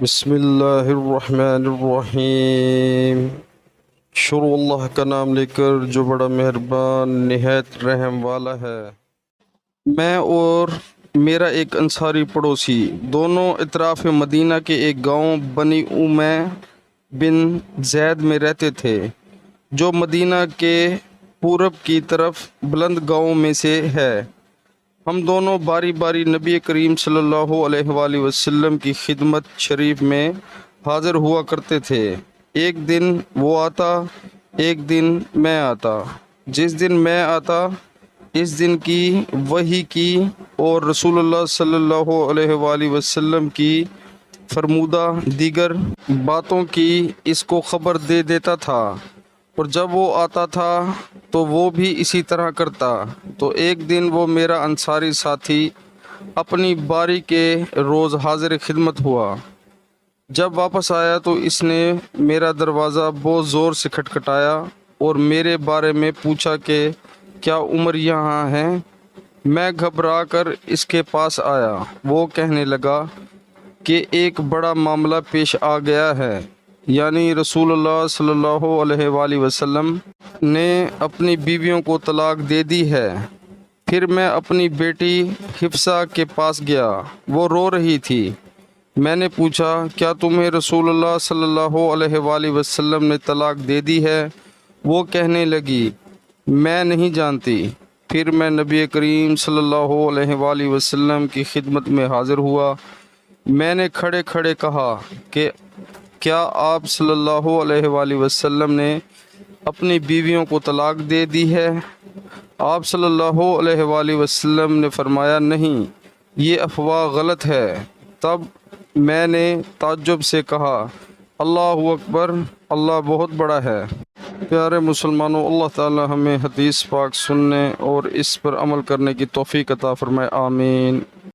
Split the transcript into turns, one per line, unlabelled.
بسم اللہ الرحمن الرحیم۔ شروع اللہ کا نام لے کر جو بڑا مہربان نہایت رحم والا ہے۔ میں اور میرا ایک انصاری پڑوسی دونوں اطراف مدینہ کے ایک گاؤں بنی امیہ بن زید میں رہتے تھے، جو مدینہ کے پورب کی طرف بلند گاؤں میں سے ہے۔ ہم دونوں باری باری نبی کریم صلی اللہ علیہ وآلہ وسلم کی خدمت شریف میں حاضر ہوا کرتے تھے۔ ایک دن وہ آتا، ایک دن میں آتا۔ جس دن میں آتا اس دن کی وحی کی اور رسول اللہ صلی اللہ علیہ وآلہ وسلم کی فرمودہ دیگر باتوں کی اس کو خبر دے دیتا تھا، اور جب وہ آتا تھا تو وہ بھی اسی طرح کرتا۔ تو ایک دن وہ میرا انصاری ساتھی اپنی باری کے روز حاضر خدمت ہوا۔ جب واپس آیا تو اس نے میرا دروازہ بہت زور سے کھٹکھٹایا اور میرے بارے میں پوچھا کہ کیا عمر یہاں ہے؟ میں گھبرا کر اس کے پاس آیا۔ وہ کہنے لگا کہ ایک بڑا معاملہ پیش آ گیا ہے، یعنی رسول اللہ صلی اللہ علیہ وآلہ وسلم نے اپنی بیویوں کو طلاق دے دی ہے۔ پھر میں اپنی بیٹی حفصہ کے پاس گیا، وہ رو رہی تھی۔ میں نے پوچھا کیا تمہیں رسول اللہ صلی اللہ علیہ وآلہ وسلم نے طلاق دے دی ہے؟ وہ کہنے لگی میں نہیں جانتی۔ پھر میں نبی کریم صلی اللہ علیہ وآلہ وسلم کی خدمت میں حاضر ہوا۔ میں نے کھڑے کھڑے کہا کہ کیا آپ صلی اللہ علیہ وآلہ وسلم نے اپنی بیویوں کو طلاق دے دی ہے؟ آپ صلی اللہ علیہ وآلہ وسلم نے فرمایا نہیں، یہ افواہ غلط ہے۔ تب میں نے تعجب سے کہا اللہ اکبر، اللہ بہت بڑا ہے۔ پیارے مسلمانوں، اللہ تعالی ہمیں حدیث پاک سننے اور اس پر عمل کرنے کی توفیق عطا فرمائے، آمین۔